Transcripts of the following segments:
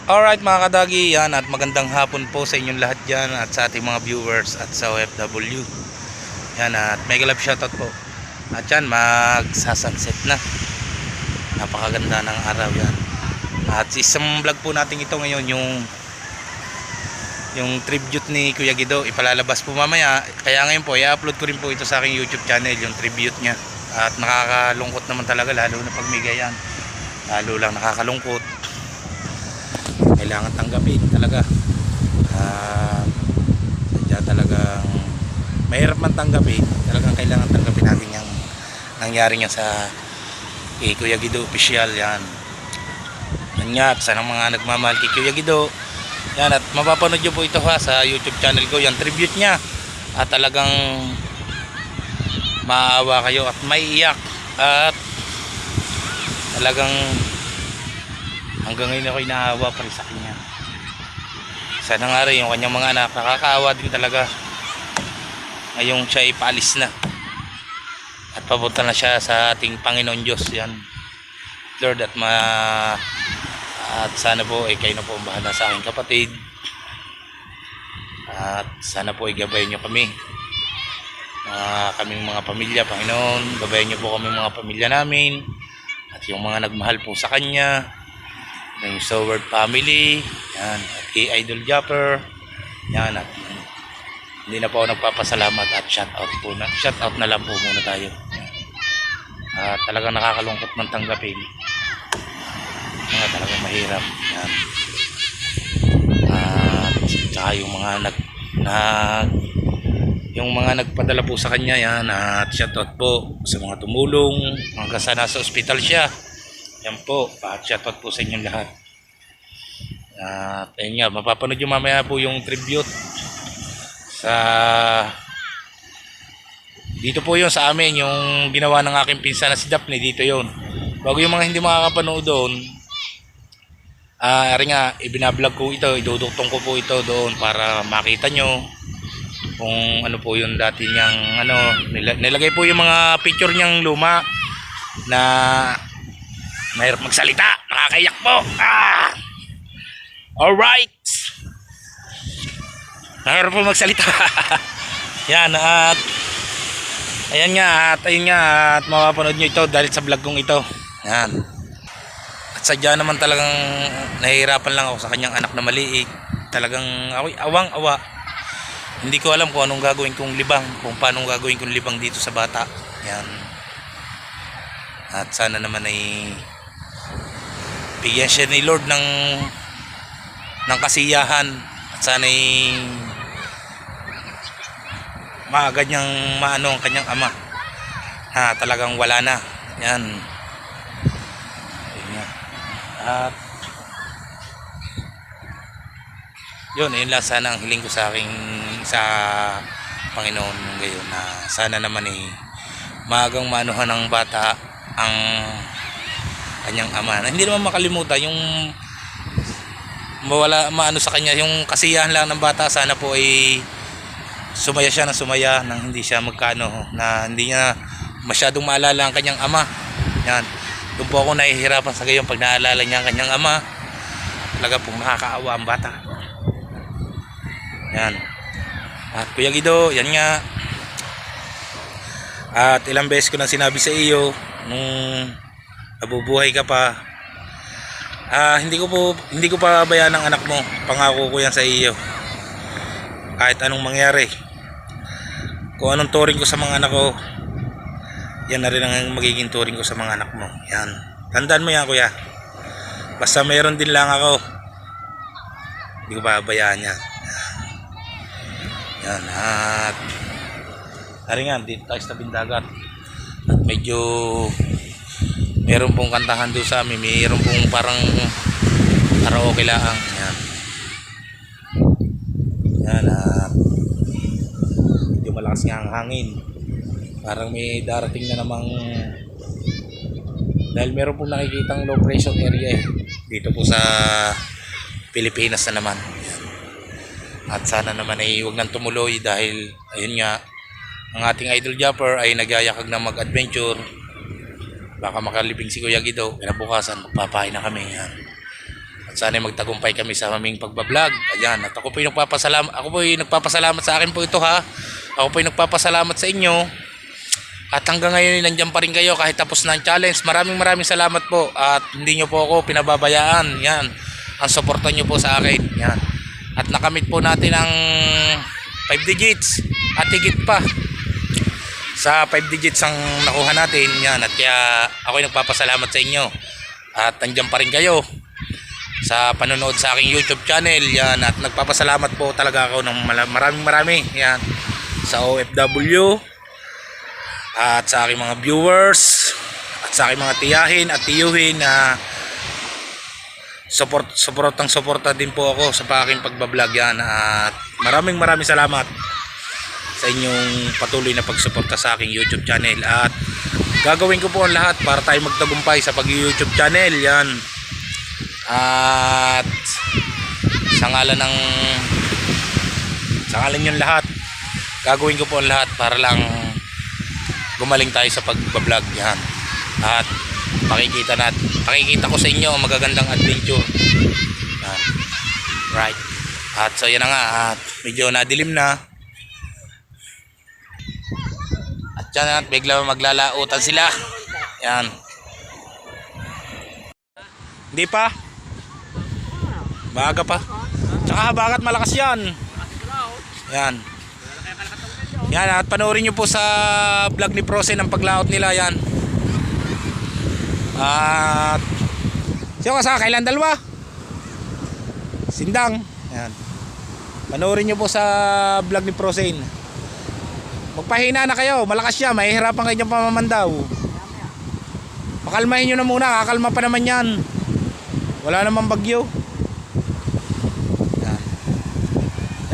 Alright mga kadagi, yan at magandang hapon po sa inyong lahat dyan at sa ating mga viewers at sa OFW. Yan at mega love shoutout po. At yan magsasunset na. Napakaganda ng araw yan. At isang vlog po natin ito ngayon yung tribute ni Kuya Guido. Ipalalabas po mamaya. Kaya ngayon po i-upload ko rin po ito sa aking YouTube channel, yung tribute niya. At nakakalungkot naman talaga lalo na pag may gayan. Lalo lang nakakalungkot. Kailangan tanggapin talaga. Sadya talagang mahirap man tanggapin. Talagang kailangan tanggapin natin yung nangyari niya sa Kuya Guido official yan. Yan nga, sana mga nagmamahal kay Kuya Guido. Yan at mapapanood nyo po ito sa YouTube channel ko, yung tribute niya. At talagang maawa kayo at maiiyak at talagang hanggang ngayon ako'y naawa pa rin sa kanya. Sana nga rin yung kanyang mga anak, nakakaawa din talaga. Ngayong siya ay paalis na at papunta na siya sa ating Panginoon Diyos yan. Lord, at sana po ay kayo na po ang bahala sa aking kapatid. At sana po ay gabayan nyo kami, kaming mga pamilya, Panginoon. Gabayan nyo po kami mga pamilya namin at yung mga nagmahal po sa kanya, yung Soward family yan, at kay Idol Japper yan. At hindi na po ako nagpapasalamat at shout out na lang po muna tayo. At talagang nakakalungkot man tanggapin, talagang mahirap yan. At saka yung mga nagpadala po sa kanya yan, at shout out po sa mga tumulong hanggang sa nasa ospital siya. Yan po, at shoutout po sa inyong lahat. At ayun nga, mapapanood yung mamaya po yung tribute sa dito po yun sa amin, yung ginawa ng aking pinsan na si Daphne, dito yun. Bago yung mga hindi makakapanood doon, ari nga, ibinablog ko ito, iduduktong ko po ito doon para makita nyo kung ano po yung dati niyang nilagay po yung mga picture niyang luma na mahirap magsalita, nakakaiyak po. Alright, mahirap po magsalita. Yan, at ayun nga, at mapapanood nyo ito dahil sa vlog kong ito. Yan. At sadya naman talagang nahihirapan lang ako sa kanyang anak na maliit. Talagang ako'y awang-awa. Hindi ko alam kung anong gagawin kong libang, kung paano gagawin kong libang dito sa bata. Yan. At sana naman ay bigyan siya ni Lord ng kasiyahan, at sana'y maagad niyang maano ang kanyang ama. Talagang wala na. Yan. At yun lang sana ang hiling ko sa aking sa Panginoon ngayon, na sana naman maagang maanuhan ng bata ang kanyang ama, na hindi naman makalimutan yung maano sa kanya yung kasiyahan lang ng bata. Sana po ay sumaya siya nang hindi siya na hindi niya masyadong maalala ang kanyang ama. Yan, doon po ako nahihirapan sa gayon pag naalala niya ang kanyang ama. Talaga pong nakakaawa ang bata. Yan. At Kuya Guido, yan nga, at ilang beses ko na sinabi sa iyo nung nabubuhay ka pa, hindi ko pa babayaan ang anak mo. Pangako ko yan sa iyo. Kahit anong mangyari, kung anong turing ko sa mga anak ko, yan na rin ang magiging turing ko sa mga anak mo. Yan, tandaan mo yan, kuya. Basta mayroon din lang ako, hindi ko pabayaan yan. Yan. At nga, dito tayo sa tabing dagat. At medyo meron pong kantahan doon sa amin, meron pong parang karaoke lang. Yan. Yan. Medyo malakas nga ang hangin, parang may darating na namang, dahil meron pong nakikitang low pressure area dito po sa Pilipinas na naman. Yan. At sana naman ay huwag nang tumuloy, dahil ayun nga, ang ating Idol Japper ay nagyayakag na mag-adventure. Baka makalibing si Kuya Guido, kinabukasan magpapain na kami. Yan. At Sana magtagumpay kami sa aming pagbablog. Ayan, at ako po yung nagpapasalamat sa akin po ito ha. Ako po yung nagpapasalamat sa inyo. At hanggang ngayon nandiyan pa rin kayo kahit tapos na ang challenge. Maraming salamat po at hindi nyo po ako pinababayaan. Yan, ang suporta nyo po sa akin. Yan. At nakamit po natin ang 5 digits at higit pa sa 5 digits ang nakuha natin. Yan, at kaya ako yung nagpapasalamat sa inyo. At nandiyan pa rin kayo sa panonood sa aking YouTube channel. Yan, at nagpapasalamat po talaga ako ng marami. Yan, sa OFW at sa aking mga viewers at sa aking mga tiyahin at tiyuhin na suporta din po ako sa aking pagbablog. Yan, at maraming salamat sa inyong patuloy na pagsuporta sa aking YouTube channel. At gagawin ko po ang lahat para tayo magtagumpay sa pag-YouTube channel. Yan, at sa ngalan yung lahat, gagawin ko po ang lahat para lang gumaling tayo sa pagbablog. Yan, at pakikita ko sa inyo ang magagandang adventure. Yan. Right. At so yan na nga, at medyo nadilim na. At yan, at bigla maglalautan sila. Yan. Hindi pa. Baga pa. Tsaka habagat malakas yan. Yan. Yan, at panoorin nyo po sa vlog ni Prosen ang paglaot nila. Yan. At siya ka kailan dalawa? Sindang. Yan. Panoorin nyo po sa vlog ni Prosen. Magpahina na kayo, malakas siya, mahihirapan kayo niyang pamamandaw. Pakalmahin nyo na muna, kakalma pa naman yan. Wala namang bagyo. Yan.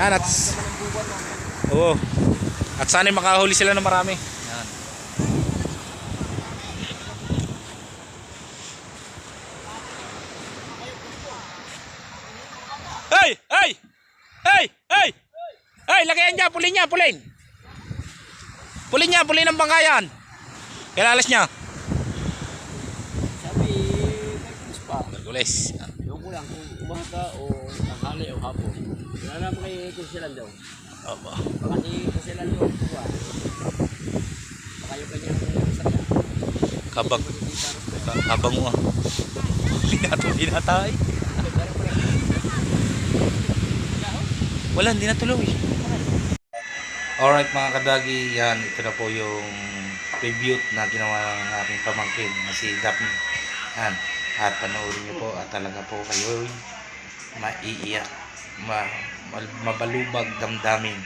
Yan, at oo. At sana'y makahuli sila ng marami. Yan. Hey! Hey! Hey! Hey! Hey! Lagayan niya, pulin niya, pulin! Pulin niya, pulin ang bangkayan. Kilalas niya. Sabi, nagpulis pa. Nagpulis. Yung ko lang kung umaga o tanghali o hapon. Wala naman kayo kusilan daw. Opo. Baka ni kusilan yung kuwa. Baka yung kanyang sakya. Kabag. Kabang mo ah. Hinatay. Wala, hindi natuloy. Alright mga kadagi, yan, ito na po yung tribute na ginawa ng aking pamangkin na si Daphne. Yan, at panoorin nyo po at talaga po kayo maiiyak, mabalubag damdamin.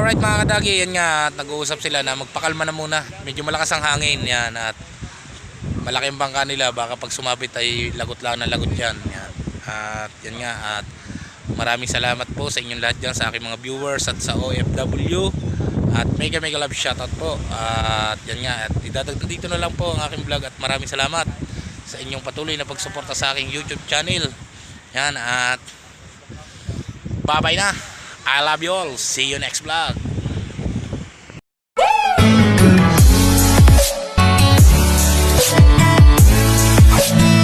Alright mga kadagi, yan nga at nag-uusap sila na magpakalma na muna. Medyo malakas ang hangin yan at malaking bangka nila, baka pag sumapit ay lagot lang na lagot yan. Yan. At yan nga at maraming salamat po sa inyong lahat dyan, sa aking mga viewers at sa OFW. At mega love shoutout po. At yan nga, at idadagdag dito na lang po ang aking vlog at maraming salamat sa inyong patuloy na pagsuporta sa aking YouTube channel. Yan at bye bye na. I love you all. See you next vlog.